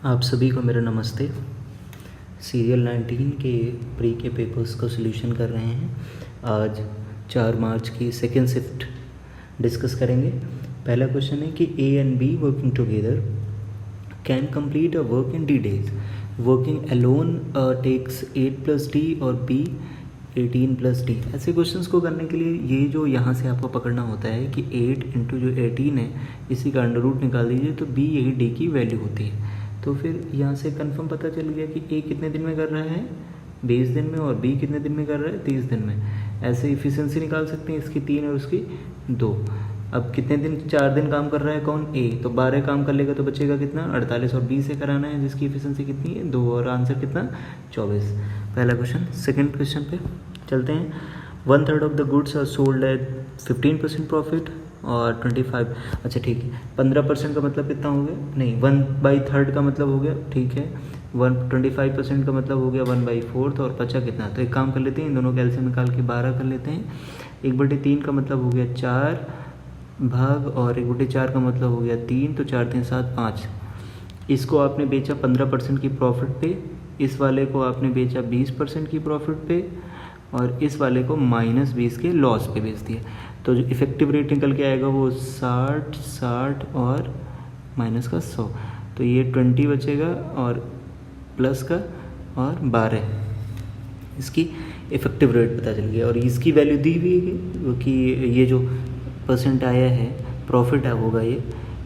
आप सभी को मेरा नमस्ते। सीरियल 19 के प्री के पेपर्स का सॉल्यूशन कर रहे हैं। आज 4 मार्च की सेकेंड शिफ्ट डिस्कस करेंगे। पहला क्वेश्चन है कि A and B working together can complete a work in D days. Working alone takes 8 + d और बी 18 + d। ऐसे क्वेश्चंस को करने के लिए ये जो यहाँ से आपको पकड़ना होता है कि 8 इंटू जो 18 है इसी का अंडर रूट निकाल दीजिए तो b यही d की वैल्यू होती है। तो फिर यहाँ से कंफर्म पता चल गया कि a कितने दिन में कर रहा है 20 दिन में और b कितने दिन में कर रहा है 30 दिन में। ऐसे इफिशिएंसी निकाल सकते हैं इसकी 3 और उसकी 2। अब कितने दिन 4 दिन काम कर रहा है कौन a, तो 12 काम कर लेगा तो बचेगा कितना 48 और b से कराना है जिसकी इफिशिएंसी कितनी है 2 और आंसर कितना 24। पहला क्वेश्चन। सेकंड क्वेश्चन पे चलते हैं। 1/3 of the goods are sold at 15% profit और 25। अच्छा ठीक है, 15% का मतलब कितना हो गया, नहीं 1/3 का मतलब हो गया, ठीक है 25% का मतलब हो गया 1/4 और बचा कितना। तो एक काम कर लेते हैं, इन दोनों कैल्सियम निकाल के 12 कर लेते हैं। 1/3 का मतलब हो गया 4 भाग और 1/4 का मतलब हो गया 3, तो 4 3 7 5। इसको आपने बेचा 15% की प्रॉफिट पे, इस वाले को आपने बेचा 20% की प्रॉफिट पे और इस वाले को -20 के लॉस पे बेच दिया। तो जो इफेक्टिव रेट निकल के आएगा वो 60 60 और माइनस का 100, तो ये 20 बचेगा और प्लस का और 12 इसकी इफेक्टिव रेट पता चल गया। और इसकी वैल्यू दी हुई है कि ये जो परसेंट आया है प्रॉफिट होगा ये,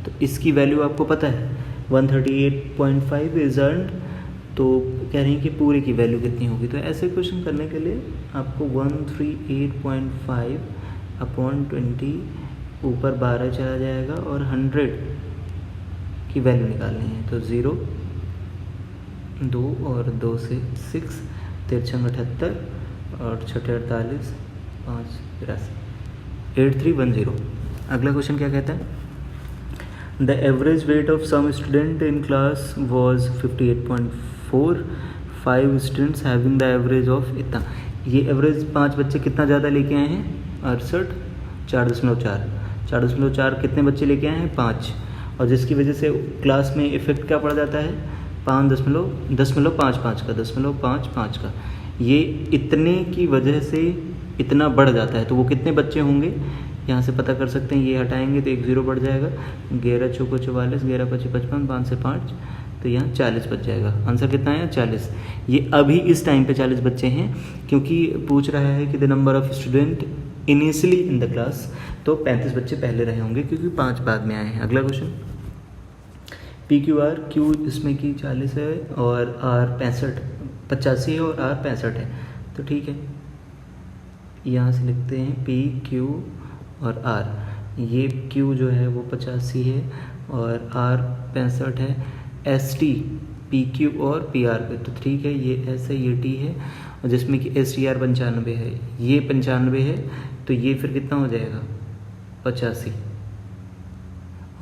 तो इसकी वैल्यू आपको पता है 138.5 इज अर्नड। तो कह रहे हैं कि पूरे की वैल्यू कितनी होगी। तो ऐसे क्वेश्चन करने के लिए आपको 138.5 अपॉन 20 ऊपर 12 चला जाएगा और 100 की वैल्यू निकालनी है। तो 0 2 और 2 से 6 3 78 और 6 48 5 83 8310। अगला क्वेश्चन क्या कहता है। The average weight of some student in class was 58.4, 5 students having the average of इतना। ये एवरेज 5 बच्चे कितना ज़्यादा लेके आए हैं 68, 4.4 4.4 कितने बच्चे लेके आए हैं 5, और जिसकी वजह से क्लास में इफेक्ट क्या पड़ जाता है 5.55 का। ये इतने की वजह से इतना बढ़ जाता है, तो वो कितने बच्चे होंगे यहाँ से पता कर सकते हैं। ये हटाएंगे तो 1 0 बढ़ जाएगा, 11 चौको 44, 11 25 55, 5 से 5, तो यहाँ 40 बच जाएगा। आंसर कितना है 40। ये अभी इस टाइम पे 40 बच्चे हैं क्योंकि पूछ रहा है कि the number of student initially in the class, तो 35 बच्चे पहले रहे होंगे क्योंकि 5 बाद में आए हैं। अगला क्वेश्चन। PQR, Q इसमें की 40 है और R 85 है और R 65 है, तो ठीक है यहाँ से लिखते हैं PQ और R। ये Q जो है वो 85 है और R 65 है। ST PQ और PR पे, तो ठीक है ये S है ये T है, और जिसमें कि STR 95 है, ये 95 है, तो ये फिर कितना हो जाएगा 85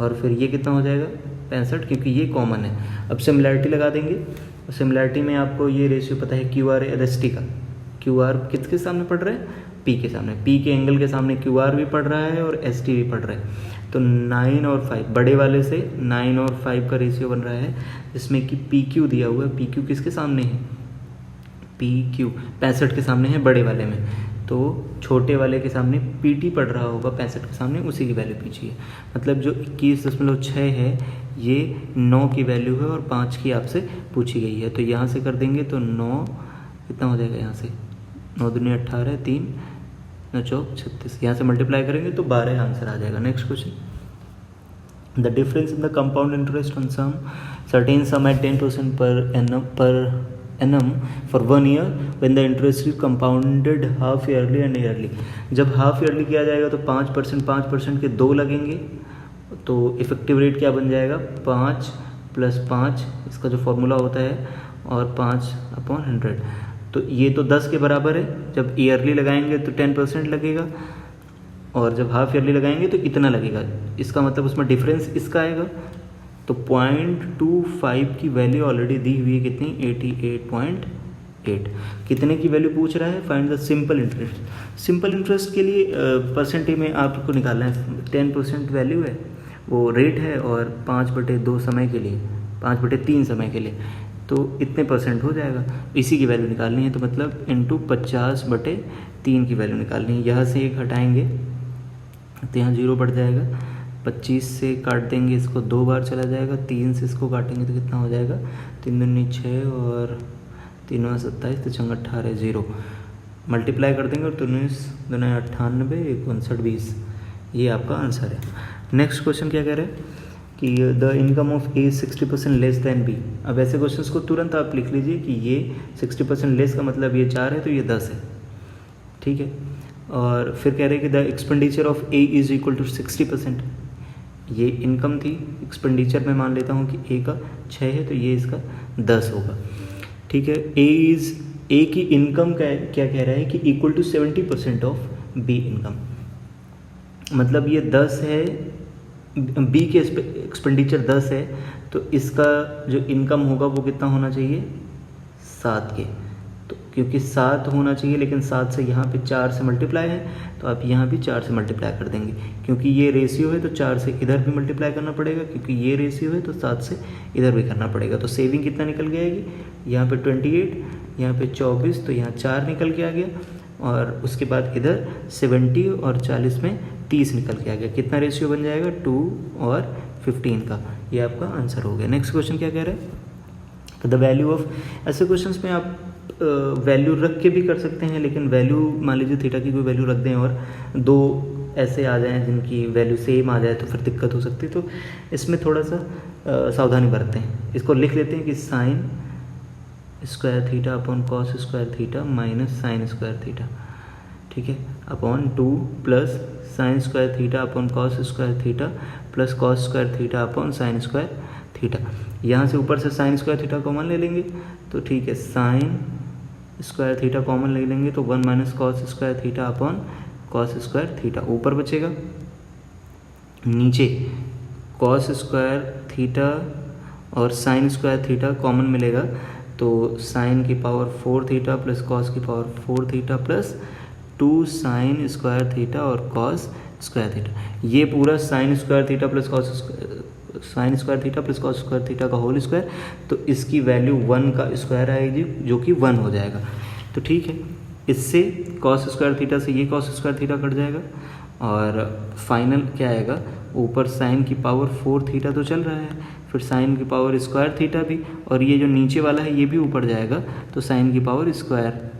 और फिर ये कितना हो जाएगा 65 क्योंकि ये कॉमन है। अब सिमिलैरिटी लगा देंगे, और सिमिलैरिटी में आपको ये रेशियो पता है QR और ST का। QR किसके सामने पड़ रहा है P के सामने, P के एंगल के सामने QR भी पड़ रहा है और ST भी पड़ रहा है। तो 9 और 5 बड़े वाले से 9 और 5 का रेशियो बन रहा है, जिसमें कि PQ दिया हुआ है। PQ किसके सामने है PQ 65 के सामने है बड़े वाले में, तो छोटे वाले के सामने PT पड़ रहा होगा 65 के सामने, उसी की वैल्यू पीछे है। मतलब जो 21.6 है ये 9 की वैल्यू है और 5 की आपसे पूछी गई है। तो यहाँ से कर देंगे तो 9 कितना हो जाएगा, यहाँ से 9 दूनी 18, 3 9 चौक 36, यहाँ से मल्टीप्लाई करेंगे तो 12 आंसर आ जाएगा। Next question. The difference in the compound interest on some certain sum at 10% per annum for 1 year when the interest is compounded half yearly and yearly। जब हाफ ईयरली किया जाएगा तो 5% के 2 लगेंगे, तो इफेक्टिव रेट क्या बन जाएगा 5 + 5 इसका जो फॉर्मूला होता है और 5/100। तो ये तो 10 के बराबर है, जब ईयरली लगाएंगे तो 10% लगेगा और जब हाफ ईयरली लगाएंगे तो इतना लगेगा। इसका मतलब उसमें डिफरेंस इसका आएगा। तो 0.25 की वैल्यू ऑलरेडी दी हुई है कितनी 88.8। कितने की वैल्यू पूछ रहा है, find the simple interest. Simple interest के लिए परसेंटेज में आपको निकालना है 10% वैल्यू है वो रेट है और 5/2 समय के लिए, 5/3 समय के लिए, तो इतने % हो जाएगा। इसी की वैल्यू निकालनी है, तो मतलब इंटू 50/3 की वैल्यू निकालनी है। यहाँ से 1 हटाएंगे तो यहाँ 0 बढ़ जाएगा, 25 से काट देंगे इसको 2 बार चला जाएगा, 3 से इसको काटेंगे तो कितना हो जाएगा, 3 दूनी 6 और 3 27, तो 18 0 मल्टीप्लाई कर देंगे और 19 2 98 59 20, ये आपका आंसर है। नेक्स्ट क्वेश्चन क्या कह रहे हैं कि the income of A 60% less than B. अब ऐसे क्वेश्चंस को तुरंत आप लिख लीजिए कि ये 60% लेस का मतलब ये 4 है तो ये 10 है, ठीक है। और फिर कह रहे हैं कि the expenditure of A is equal to 60%। ये इनकम थी, एक्सपेंडिचर में मान लेता हूँ कि ए का 6 है तो ये इसका 10 होगा, ठीक है। ए की इनकम क्या कह रहा है कि equal to 70% of B income, मतलब ये 10 है, बी के एक्सपेंडिचर 10 है तो इसका जो इनकम होगा वो कितना होना चाहिए, 7 के। तो क्योंकि 7 होना चाहिए, लेकिन 7 से यहाँ पे 4 से मल्टीप्लाई है तो आप यहाँ भी 4 से मल्टीप्लाई कर देंगे। क्योंकि ये रेशियो है तो 4 से इधर भी मल्टीप्लाई करना पड़ेगा, क्योंकि ये रेशियो है तो 7 से इधर भी करना पड़ेगा। तो सेविंग कितना निकल के आएगी, यहाँ पे 28, यहाँ पे 24, तो यहाँ 4 निकल के आ गया, और उसके बाद इधर 70 और 40 में 30 निकल के आ गया। कितना रेशियो बन जाएगा, 2 और 15 का। ये आपका आंसर हो गया। नेक्स्ट क्वेश्चन क्या कह रहे हैं, तो द वैल्यू ऑफ, ऐसे क्वेश्चंस में आप वैल्यू रख के भी कर सकते हैं, लेकिन वैल्यू मान लीजिए थीटा की कोई वैल्यू रख दें और 2 ऐसे आ जाएं जिनकी वैल्यू सेम आ जाए तो फिर दिक्कत हो सकती है। तो इसमें थोड़ा सा सावधानी बरतें हैं। इसको लिख लेते हैं कि sign square theta upon cos square theta minus sign square theta, ठीक है, upon 2 plus sign square theta upon cos square theta plus cos square theta upon sine square theta. यहाँ से ऊपर से साइन स्क्वायर थीटा कॉमन ले लेंगे तो ठीक है, साइन स्क्वायर थीटा कॉमन ले लेंगे तो 1 minus cos square theta upon cos square theta. ऊपर बचेगा, नीचे कॉस स्क्वायर थीटा और साइन स्क्वायर थीटा कॉमन मिलेगा तो साइन की पावर 4 थीटा प्लस कॉस की power 4 theta plus 2 sign square theta और कॉस स्क्वायर थीटा। ये पूरा sign square theta plus sign square theta plus cos square theta का whole square, तो इसकी वैल्यू 1 का स्क्वायर आएगी जो कि 1 हो जाएगा। तो ठीक है, इससे कॉस स्क्वायर थीटा से ये कॉस स्क्वायर थीटा कट जाएगा और फाइनल क्या आएगा, ऊपर साइन की पावर 4 थीटा तो चल रहा है, फिर साइन की पावर स्क्वायर थीटा भी, और ये जो नीचे वाला है ये भी ऊपर जाएगा तो साइन की पावर स्क्वायर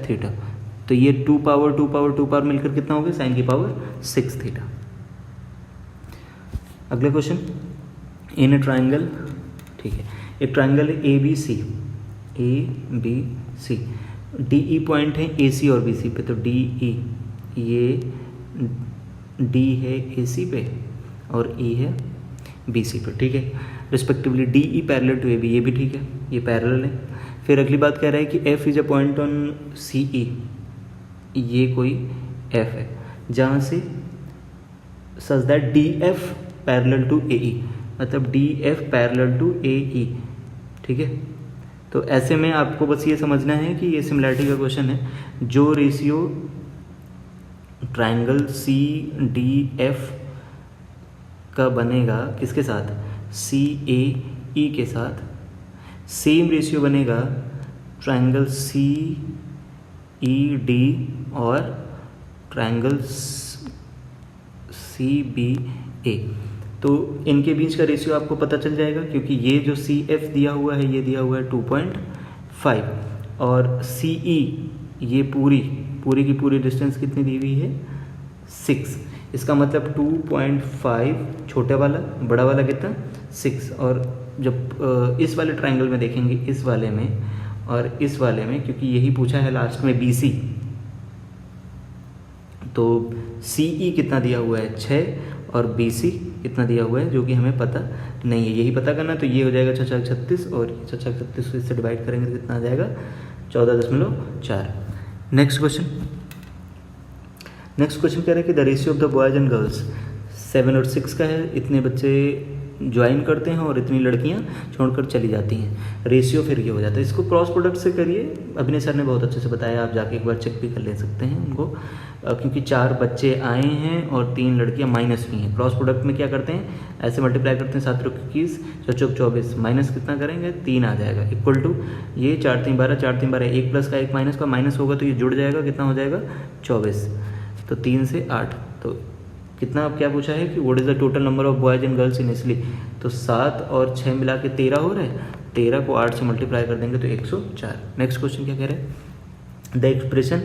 थीटा। तो ये 2 पावर मिलकर कितना हो गया, साइन की पावर 6 थीटा। अगला क्वेश्चन, इन ए ट्राइंगल, ठीक है, एक ट्राइंगल है A B C, D E point है ए सी और बी सी पे, तो डी ई, ये डी है ए सी पे और ई है बी सी पे, ठीक है, respectively D E parallel to A B, ये भी ठीक है, ये पैरेलल है। फिर अगली बात कह रहा है कि F is a point on C E, ये कोई एफ है जहाँ से such that D F parallel to A E, मतलब D F parallel to A E, ठीक है। तो ऐसे में आपको बस ये समझना है कि ये सिमिलैरिटी का क्वेश्चन है, जो ratio triangle C D F का बनेगा किसके साथ, सी ए ई के साथ, सेम रेशियो बनेगा ट्राइंगल सी ई डी और ट्राइंगल सी बी ए। तो इनके बीच का रेशियो आपको पता चल जाएगा, क्योंकि ये जो सी एफ दिया हुआ है ये दिया हुआ है 2.5 और सी ई ये पूरी की पूरी डिस्टेंस कितनी दी हुई है, 6। इसका मतलब 2.5 छोटे वाला, बड़ा वाला कितना, 6। और जब इस वाले ट्राइंगल में देखेंगे, इस वाले में और इस वाले में, क्योंकि यही पूछा है लास्ट में बी सी, तो सी ई कितना दिया हुआ है 6 और बी सी कितना दिया हुआ है जो कि हमें पता नहीं है, यही पता करना। तो ये हो जाएगा 36 और 36 इससे डिवाइड करेंगे तो कितना आ जाएगा 14.4। नेक्स्ट क्वेश्चन कह रहे हैं कि the ratio of the boys and girls 7 और 6 का है। इतने बच्चे ज्वाइन करते हैं और इतनी लड़कियां छोड़कर चली जाती हैं, रेशियो फिर ये हो जाता है। इसको क्रॉस प्रोडक्ट से करिए, अभिनय सर ने बहुत अच्छे से बताया, आप जाके एक बार चेक भी कर ले सकते हैं उनको, क्योंकि 4 बच्चे आए हैं और 3 लड़कियां माइनस हुई हैं। क्रॉस प्रोडक्ट में क्या करते हैं, ऐसे मल्टीप्लाई करते हैं, 7 21 चौक 24 माइनस कितना करेंगे 3 आ जाएगा, इक्वल टू ये 4 3 12 4 3 12, 1 प्लस का 1 माइनस का माइनस होगा तो ये जुड़ जाएगा, कितना हो जाएगा 24, तो 3 से 8, तो कितना अब क्या पूछा है कि what is the total number of boys and girls in इसली, तो 7 और 6 मिला के 13 हो रहा है, 13 को 8 से मल्टीप्लाई कर देंगे तो 104। नेक्स्ट क्वेश्चन क्या कह रहे हैं, द एक्सप्रेशन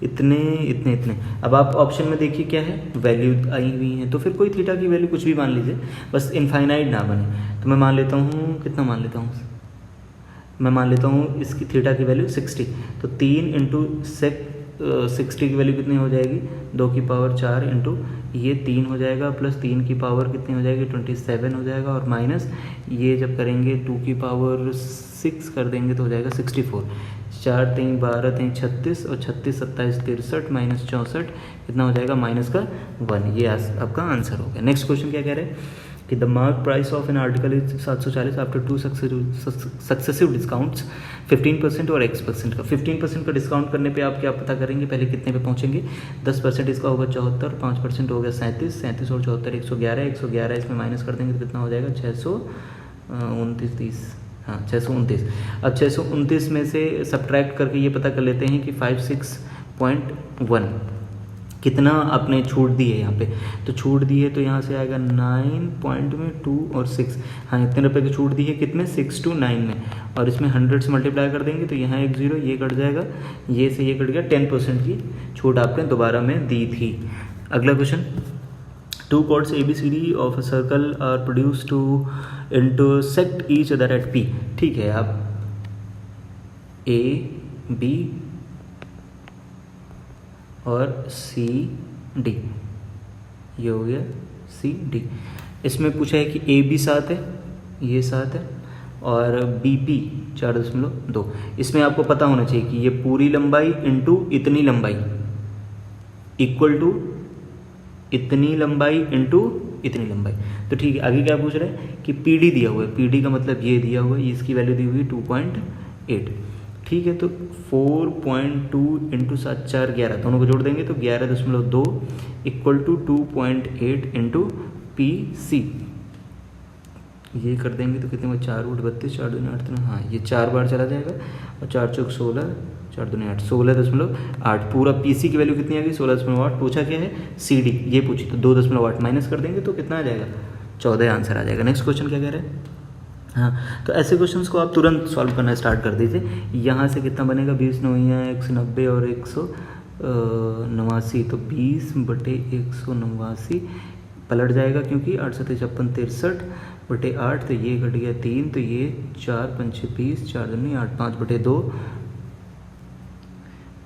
इतने इतने इतने। अब आप ऑप्शन में देखिए क्या है, वैल्यू आई हुई है, तो फिर कोई थीटा की वैल्यू कुछ भी मान लीजिए, बस इनफाइनाइट ना बने। तो मैं मान लेता हूँ, कितना मान लेता हूँ, मैं मान लेता हूँ इसकी थीटा की वैल्यू 60, तो 3 इंटू 60 की वैल्यू कितनी हो जाएगी, 2 की पावर 4 इंटू ये 3 हो जाएगा, प्लस 3 की पावर कितनी हो जाएगी 27 हो जाएगा, और माइनस ये जब करेंगे 2 की पावर 6 कर देंगे तो हो जाएगा 64, 4 3 12 3 36 और 36 27 63 माइनस 64 कितना हो जाएगा माइनस का 1। ये आपका आंसर हो गया। नेक्स्ट क्वेश्चन क्या कह रहे हैं कि the mark price of an article is 740 after 2 successive discounts 15% और X% का। 15% का डिस्काउंट करने पे आप क्या पता करेंगे, पहले कितने पे पहुंचेंगे, 10% इसका होगा 74, 5% हो गया 37, 37 और 74 111, 111 इसमें माइनस कर देंगे तो कितना हो जाएगा 629, हाँ 629। अब 629 में से सब्ट्रैक्ट करके ये पता कर लेते हैं कि 56.1 कितना आपने छूट दी है यहाँ पे, तो छूट दी है तो यहाँ से आएगा 9.2 और 6, हाँ इतने रुपए की छूट दी है, कितने 6 to 9 में, और इसमें 100 से मल्टीप्लाई कर देंगे तो यहाँ एक 0 ये कट जाएगा, ये से ये कट गया, 10% की छूट आपने दोबारा में दी थी। अगला question, 2 chords ABCD of a circle are produced to intersect each other at P। ठीक है, आप A B और C D, ये हो गया C D। इसमें पूछा है कि AB 7 है, ये 7 है, और BP 4.2। इसमें आपको पता होना चाहिए कि ये पूरी लंबाई इंटू इतनी लंबाई इक्वल टू इतनी लंबाई इंटू इतनी लंबाई। तो ठीक है, आगे क्या पूछ रहे हैं कि PD दिया हुआ है, PD का मतलब ये दिया हुआ है, इसकी वैल्यू दी हुई है 2.8। ठीक है, तो 4.2 इंटू 7 4 11, दोनों को जोड़ देंगे तो 11.2 इक्वल टू 2.8 इंटू PC। ये कर देंगे तो कितने में 4 × 32 4 दूनी 8, हाँ ये 4 बार चला जाएगा, और 4 चौक 16 4 दूनी 8 16.8। पूरा PC की वैल्यू कितनी आ गई 16.8। पूछा क्या है CD, ये पूछी, तो 2.8 माइनस कर देंगे तो कितना आ जाएगा 14 आंसर आ जाएगा। नेक्स्ट क्वेश्चन क्या कह रहे हैं, हाँ तो ऐसे क्वेश्चंस को आप तुरंत सॉल्व करना स्टार्ट कर दीजिए। यहाँ से कितना बनेगा 20 9 190 और 189, तो 20/189 पलट जाएगा, क्योंकि 8 7 56 63/8, तो ये घट गया 3, तो ये 4 5 20 4 दूनी 8 5/2,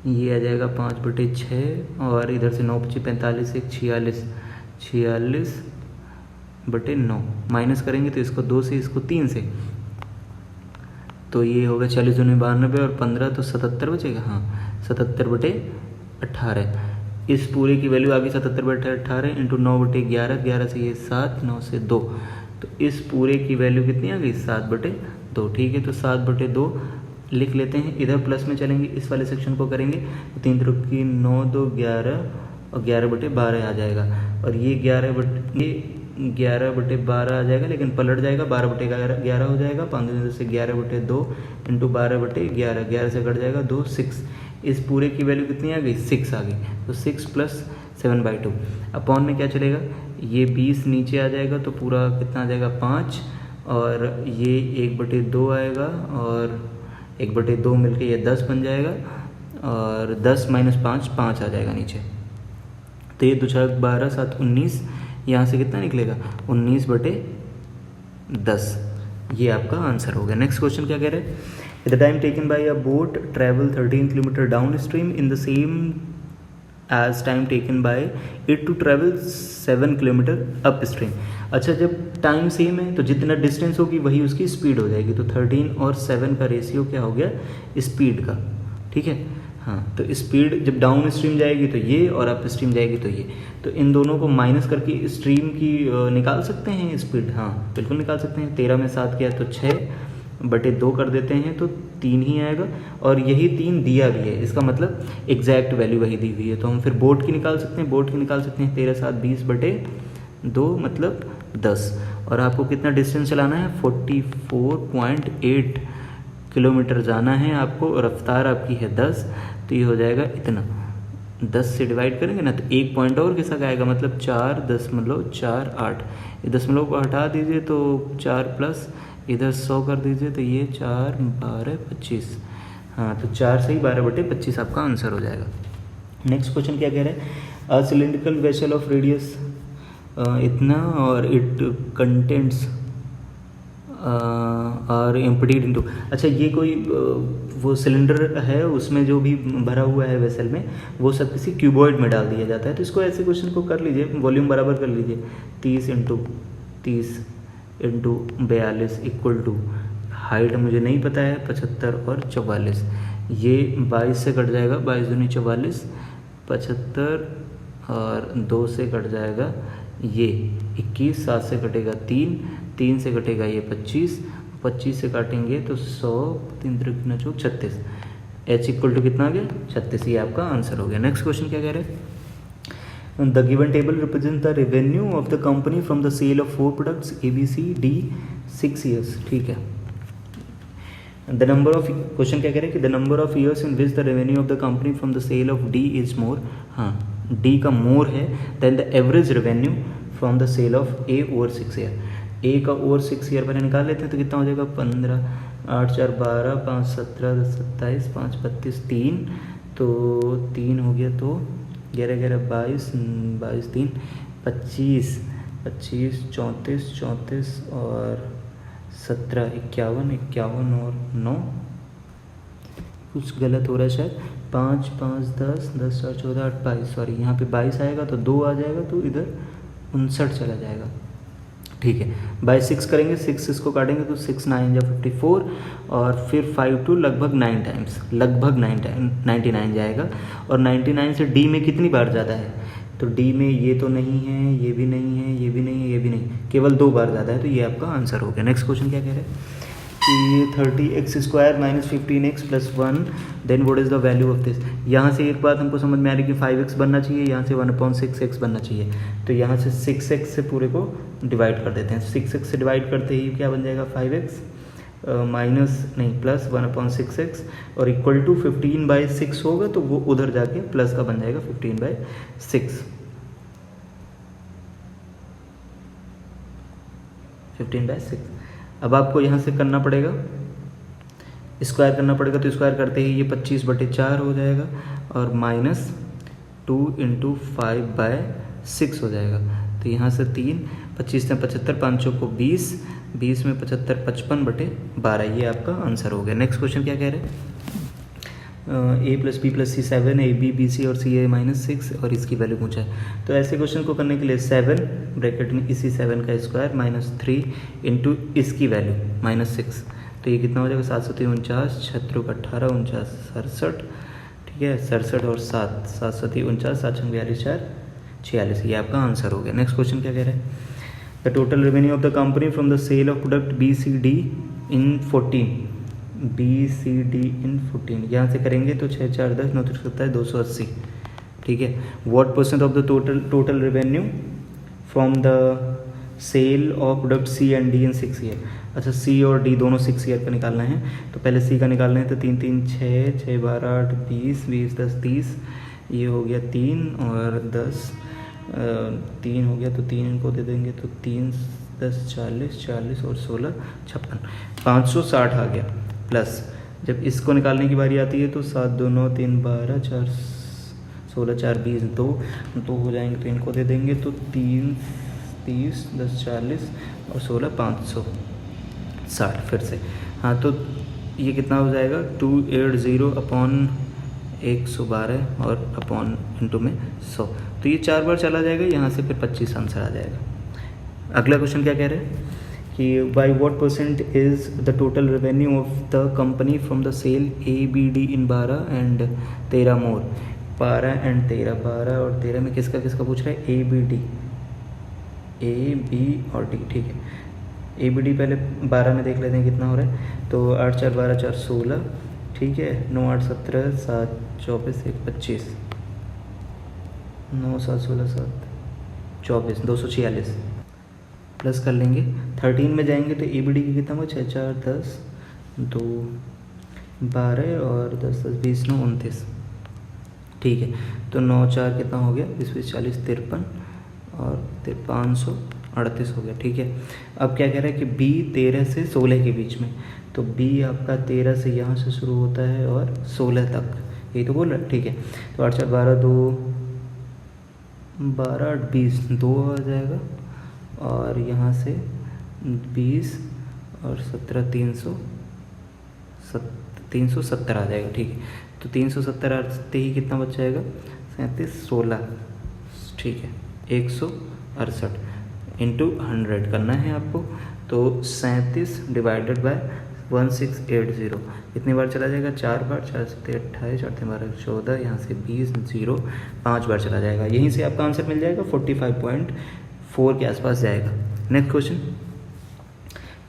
ये आ जाएगा 5/6, और इधर से 9 5 45 1 46 46/9 माइनस करेंगे तो इसको 2 से इसको 3 से, तो ये होगा 40 दूनी 92 और 15 तो 77 बचेगा, हाँ 77/18। इस पूरे की वैल्यू आ गई 77/18 इंटू 9/11, 11 से ये 7 9 से 2, तो इस पूरे की वैल्यू कितनी आ गई 7/2। ठीक है, तो 7/2 लिख लेते हैं, इधर प्लस में चलेंगे, इस वाले सेक्शन को करेंगे तो 3 3 9 2 11 और 11/12 आ जाएगा, और ये 11/12 आ जाएगा, लेकिन पलट जाएगा 12/11 हो जाएगा, 5 से 11/2 इंटू 12/11, 11 से कट जाएगा 2 6। इस पूरे की वैल्यू कितनी आ गई 6 आ गई, तो 6 + 7/2 अपॉन में क्या चलेगा, ये 20 नीचे आ जाएगा तो पूरा कितना आ जाएगा 5, और ये 1/2 आएगा, और 1/2 मिलके ये 10 बन जाएगा, और 10 - 5 5 आ जाएगा नीचे, तो ये 2 4 12 7 19, यहाँ से कितना निकलेगा 19/10। ये आपका आंसर हो गया। नेक्स्ट क्वेश्चन क्या कह रहे हैं, the time taken by a boat travel 13 kilometre downstream in the same age time taken by it to travel 7 kilometre upstream. अच्छा, जब टाइम सेम है तो जितना डिस्टेंस होगी वही उसकी स्पीड हो जाएगी, तो 13 और 7 का रेशियो क्या हो गया स्पीड का। ठीक है, हाँ, तो स्पीड जब डाउन स्ट्रीम जाएगी तो ये, और अप स्ट्रीम जाएगी तो ये, तो इन दोनों को माइनस करके स्ट्रीम की निकाल सकते हैं स्पीड। हाँ बिल्कुल निकाल सकते हैं। 13 में 7 किया तो 6/2 कर देते हैं तो 3 ही आएगा, और यही 3 दिया भी है, इसका मतलब एग्जैक्ट वैल्यू वही दी हुई है। तो हम फिर बोर्ड की निकाल सकते हैं, बोर्ड की निकाल सकते हैं 13 7 20/2 मतलब 10। और आपको कितना डिस्टेंस चलाना है, 44.8 किलोमीटर जाना है आपको, रफ्तार आपकी है 10, तो ये हो जाएगा इतना। 10 से डिवाइड करेंगे ना तो एक पॉइंट और के साथ आएगा, मतलब 4.48। ये दशमलव को हटा दीजिए तो 4 प्लस इधर 100 कर दीजिए तो ये 4 12 25। हाँ, तो 4 से ही 12/25 आपका आंसर हो जाएगा। नेक्स्ट क्वेश्चन क्या कह रहे हैं, अ सिलिंड्रिकल वेसल ऑफ रेडियस इतना और इट कंटेंट्स और एम्प्टीड इनटू, अच्छा ये कोई वो सिलेंडर है, उसमें जो भी भरा हुआ है वेसल में वो सब किसी क्यूबॉइड में डाल दिया जाता है। तो इसको ऐसे क्वेश्चन को कर लीजिए, वॉल्यूम बराबर कर लीजिए, 30 × 30 × 42 इक्वल टू, हाइट मुझे नहीं पता है 75 और 44, ये 22 से कट जाएगा, 22 दूनी 44, 75 और 2 से कट जाएगा ये 21, 7 से कटेगा 3, 3 से कटेगा ये 25, 25 से काटेंगे तो 100, 3 3 36, h इक्वल टू कितना आ गया 36, ये आपका आंसर हो गया। नेक्स्ट क्वेश्चन क्या कह रहे हैं, the given table represent the revenue of the company from the sale of 4 products ABCD 6 years. ठीक है, द नंबर ऑफ, क्वेश्चन क्या कह रहे हैं कि the number of years in which the revenue of the company from the sale of D is more, हाँ D का more है then the average revenue from the sale of A over 6 year. A का over 6 year पहले निकाल लेते हैं तो कितना हो जाएगा, 15, 8 4 12, 5 17, 10 27, 5 32, 3, तो 3 हो गया तो 11 11 22, 22 3 25, 25 34 34 और 17 51 51 और 9, कुछ गलत हो रहा है शायद, 5 5 10 10 4 14 8 22, सॉरी यहाँ पे 22 आएगा तो 2 आ जाएगा तो इधर 59 चला जाएगा। ठीक है, बाय 6 करेंगे, 6 इसको काटेंगे तो 6 9 या 54, और फिर 5 2 लगभग 9 टाइम्स, लगभग 99 जाएगा। और 99 से D में कितनी बार ज़्यादा है, तो D में ये तो नहीं है, ये भी नहीं है, ये भी नहीं है, ये भी नहीं, केवल 2 बार ज़्यादा है, तो ये आपका आंसर हो गया। नेक्स्ट क्वेश्चन क्या कह रहे हैं कि 30x² - 15x + 1, then what is the value of this. यहाँ से एक बात हमको समझ में आ रही है कि 5x बनना चाहिए, यहाँ से 1/6x बनना चाहिए, तो यहाँ से 6x से पूरे को डिवाइड कर देते हैं। 6x से डिवाइड करते ही क्या बन जाएगा, 5x प्लस 1/6x और इक्वल टू 15/6 होगा, तो वो उधर जाके प्लस का बन जाएगा 15/6, 15/6। अब आपको यहाँ से करना पड़ेगा, स्क्वायर करना पड़ेगा, तो स्क्वायर करते ही ये 25/4 हो जाएगा और -2 × 5/6 हो जाएगा। तो यहाँ से 3, 25 से 75, 5 को 20, 20 में 75 55/12, ये आपका आंसर हो गया। नेक्स्ट क्वेश्चन क्या कह रहे हैं, A + B + C 7, AB BC और CA -6 और इसकी वैल्यू पूछा है। तो ऐसे क्वेश्चन को करने के लिए 7 ब्रैकेट में इसी 7 का स्क्वायर -3 × इसकी वैल्यू -6, तो ये कितना हो जाएगा 749, 6 × 18 49 67, ठीक है 67 और 7 749 7 42 4 46, ये आपका आंसर हो गया। नेक्स्ट क्वेश्चन क्या कह रहे हैं, the total revenue of the company from the sale of product BCD in 14, BCD in 14, यहाँ से करेंगे तो 6 4 10 9 27 280, ठीक है। What % of the total revenue from the sale of product C and D in 6 year. अच्छा, C और D दोनों 6 year का निकालना है, तो पहले C का निकालना है, तो 3 3 6 6 12 8 20 20 10 30, ये हो गया 3 और 10 3 हो गया, तो 3 इनको दे देंगे तो 3 10 40 40 और 16 56, 560 आ गया। प्लस जब इसको निकालने की बारी आती है तो 7 2 9 3 12 4 16 4 20 2 हो जाएंगे, तो इनको दे देंगे तो 3 30 10 40 और 16 560 फिर से। हाँ, तो ये कितना हो जाएगा 280/112 और अपॉन इंटू में 100, तो ये 4 बार चला जाएगा, यहाँ से फिर 25 आंसर आ जाएगा। अगला क्वेश्चन क्या कह रहे हैं कि by what percent is the total revenue of the company from the sale ABD in 12 and 13 more. 12 and 13, 12 और 13 में किसका किसका पूछ रहा है? ABD, A B और D, ठीक है। ABD पहले 12 में देख लेते हैं कितना हो रहा है। तो 8 4 12 4 16, ठीक है। 9 8 17 7 24 1 25, 9 7 16 7 24, 246 प्लस कर लेंगे। 13 में जाएंगे तो ABD की कितना हुआ? 6 4 10 2 12 और 10 10 20 9 29, ठीक है। तो 9 4 कितना हो गया? 20 20 40 53 और 538 हो गया, ठीक है। अब क्या कह रहा है कि B 13 से 16 के बीच में, तो B आपका 13 से यहाँ से शुरू होता है और 16 तक, यही तो बोल रहा है, ठीक है। तो 8 4 12 2 12 8 20 2 आ जाएगा और यहाँ से 20 और 17 370 आ जाएगा, ठीक है। तो 370 आते ही कितना बच जाएगा? 37 16, ठीक है। 168 इंटू 100 करना है आपको। तो 37 डिवाइडेड बाय 1680 कितनी बार चला जाएगा? 4 बार। 4 7 28 8 12 14, यहाँ से 20 0 5 बार चला जाएगा। यहीं से आपका आंसर मिल जाएगा, 45.4 के आसपास जाएगा। नेक्स्ट क्वेश्चन,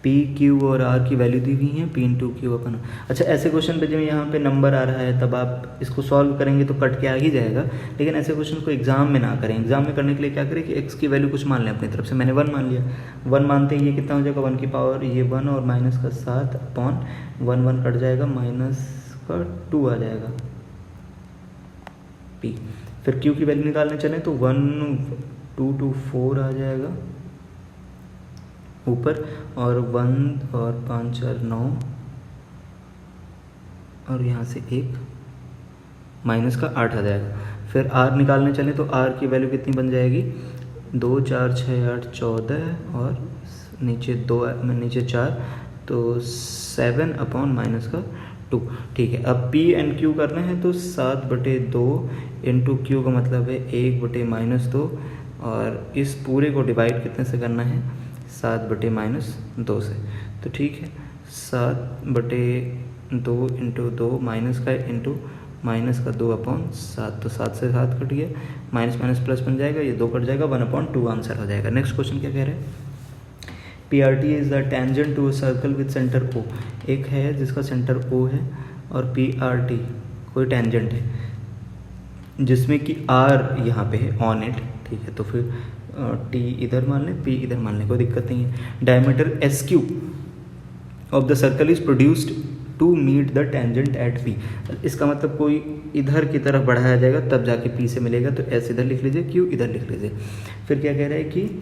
P Q और R की वैल्यू दी हुई है, P इंटू Q अपन। अच्छा, ऐसे क्वेश्चन पे जब यहाँ पे नंबर आ रहा है तब आप इसको सॉल्व करेंगे तो कट के आ ही जाएगा, लेकिन ऐसे क्वेश्चन को एग्जाम में ना करें। एग्जाम में करने के लिए क्या करें कि x की वैल्यू कुछ मान लें अपनी तरफ से। मैंने 1 मान लिया, 1 मानते ही ये कितना हो जाएगा? 1 की पावर ये 1 और माइनस का 7 अपॉन 1 1 कट जाएगा, माइनस का 2 आ जाएगा P। फिर Q की वैल्यू निकालने चलें तो 1 2 2 4 आ जाएगा ऊपर, और 1 और 5 4 9 और यहाँ से 1 माइनस का 8 आ जाएगा। फिर R निकालने चलें तो R की वैल्यू कितनी बन जाएगी? 2 4 6 8 14 और नीचे 2 नीचे 4, तो 7 अपॉन माइनस का 2, ठीक है। अब P एंड Q करना है तो 7/2 इंटू Q का मतलब है 1/-2, और इस पूरे को डिवाइड कितने से करना है? 7/-2 से। तो ठीक है, 7/2 इंटू 2 माइनस का इंटू माइनस का 2/7, तो 7 से 7 कट गया, माइनस माइनस प्लस बन जाएगा, ये 2 कट जाएगा, 1/2 आंसर हो जाएगा। नेक्स्ट क्वेश्चन क्या कह रहे हैं? PRT is the tangent to a circle with centre O। एक है जिसका सेंटर O है और PRT कोई टेंजेंट है जिसमें कि R यहाँ पे है ऑन इट, ठीक है। तो फिर T इधर मान लें, P इधर मान लें, कोई दिक्कत नहीं है। Diameter SQ of the circle is produced to meet the tangent at P। इसका मतलब कोई इधर की तरफ बढ़ाया जाएगा तब जाके P से मिलेगा, तो S इधर लिख लीजिए, Q इधर लिख लीजिए। फिर क्या कह रहा है कि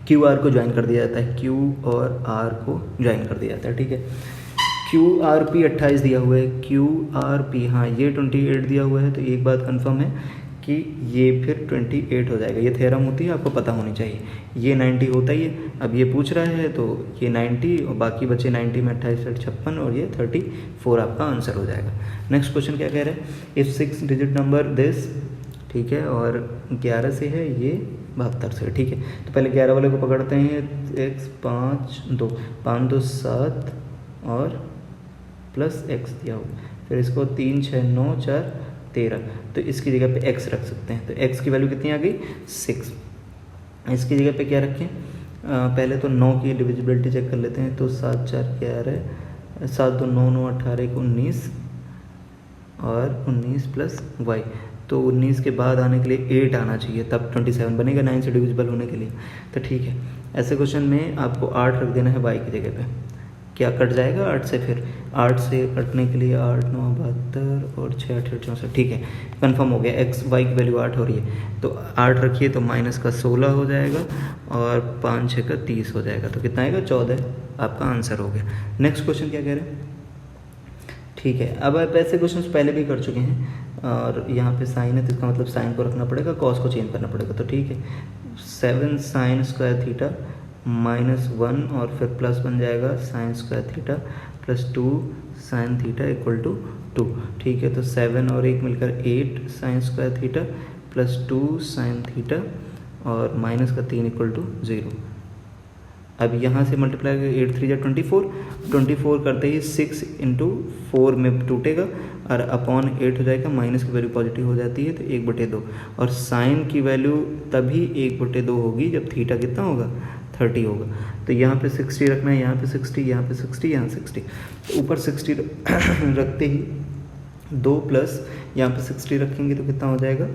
QR को ज्वाइन कर दिया जाता है, Q और R को ज्वाइन कर दिया जाता है, ठीक है। QRP 28 दिया हुआ है, QRP हाँ ये 28 दिया हुआ है, तो एक बात कंफर्म है कि ये फिर 28 हो जाएगा। ये थ्योरम होती है, आपको पता होनी चाहिए। ये 90 होता ही है, अब ये पूछ रहा है तो ये 90 और बाकी बचे 90 में 28 56 और ये 34 आपका आंसर हो जाएगा। नेक्स्ट क्वेश्चन क्या कह रहे हैं? इफ़ 6 डिजिट नंबर दिस, ठीक है, और 11 से है, ये 72 से, ठीक है। तो पहले 11 वाले को पकड़ते हैं, x 5 2 5 2 7 और प्लस x दिया हुआ, फिर इसको 3 6 9 4 13, तो इसकी जगह पे x रख सकते हैं। तो x की वैल्यू कितनी आ गई? 6। इसकी जगह पे क्या रखें? पहले तो 9 की डिविजिबिलिटी चेक कर लेते हैं, तो 7 4 11, 7 2 9 9 18 19 और 19 प्लस y, तो 19 के बाद आने के लिए 8 आना चाहिए, तब 27 बनेगा 9 से डिविजिबल होने के लिए। तो ठीक है, ऐसे क्वेश्चन में आपको 8 रख देना है y की जगह पे। क्या कट जाएगा 8 से? फिर 8 से कटने के लिए 8 9 72 और 6 8 64, ठीक है, कंफर्म हो गया। x y की वैल्यू 8 हो रही है, तो 8 रखिए तो माइनस का 16 हो जाएगा और 5 6 का 30 हो जाएगा, तो कितना आएगा? 14 आपका आंसर हो गया। नेक्स्ट क्वेश्चन क्या कह रहे हैं? ठीक है, अब आप ऐसे क्वेश्चन पहले भी कर चुके हैं, और यहाँ पे साइन है तो इसका मतलब साइन को रखना पड़ेगा, कॉस को चेंज करना पड़ेगा। तो ठीक है, 7 साइन स्क्वायर थीटा -1 और फिर प्लस बन जाएगा sine square theta plus 2 sine theta equal to 2, ठीक है। तो 7 और 1 मिलकर 8 sine square theta plus 2 sine theta और माइनस का 3 इक्वल टू 0, अब यहाँ से मल्टीप्लाई 8 3 24, 24 करते ही 6 इंटू 4 में टूटेगा और अपॉन 8 हो जाएगा, माइनस की वैल्यू पॉजिटिव हो जाती है तो 1/2, और साइन की वैल्यू तभी 1/2 होगी जब थीटा कितना होगा 30 होगा। तो यहाँ पे 60 रखना है, यहाँ पे 60, यहाँ पे 60, यहाँ 60, तो ऊपर 60 रखते ही 2 प्लस यहाँ पे 60 रखेंगे तो कितना हो जाएगा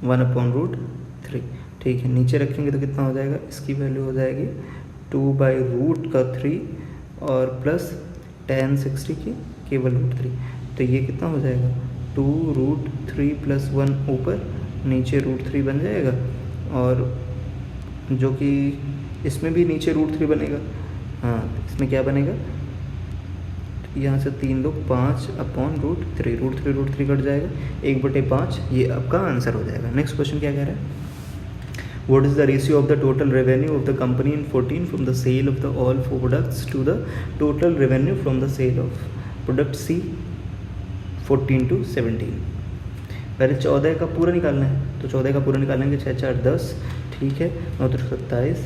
1/√3, ठीक है। नीचे रखेंगे तो कितना हो जाएगा, इसकी वैल्यू हो जाएगी 2/√3 और प्लस tan 60 की केवल √3, तो ये कितना हो जाएगा 2√3 + 1 ऊपर, नीचे √3 बन जाएगा, और जो कि इसमें भी नीचे √3 बनेगा, हाँ इसमें क्या बनेगा, यहाँ से 3 2 5/√3, √3 कट जाएगा, 1/5, ये आपका आंसर हो जाएगा। नेक्स्ट क्वेश्चन क्या कह रहा है, What is the ratio of the total revenue of the company in 14 from the sale of the all four products to the total revenue from the sale of product C 14 to 17? पहले 14 का पूरा निकालना है, तो 14 का पूरा निकालेंगे, 6 4 10, ठीक है, 9 3 27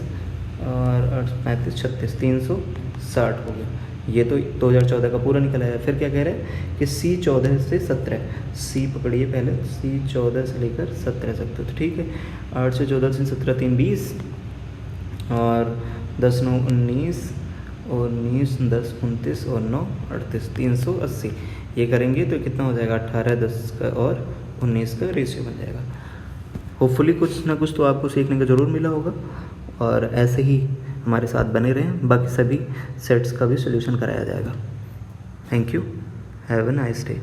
और 8 35 36, 360 हो गया। ये तो 2014 का पूरा निकला है। फिर क्या कह रहे हैं कि C 14 से 17, C पकड़िए पहले, C 14 से लेकर 17 तक, तो ठीक है, 8 से 14 से 17 3 20 और 10 9 19 और 19 10 29 और 9 38, 380। ये करेंगे तो कितना हो जाएगा 18 10 का और 19 का रेशियो बन जाएगा। होपफुली कुछ ना कुछ तो आपको सीखने का ज़रूर मिला होगा, और ऐसे ही हमारे साथ बने रहें, बाकी सभी सेट्स का भी सोल्यूशन कराया जाएगा। Thank you, have a nice day.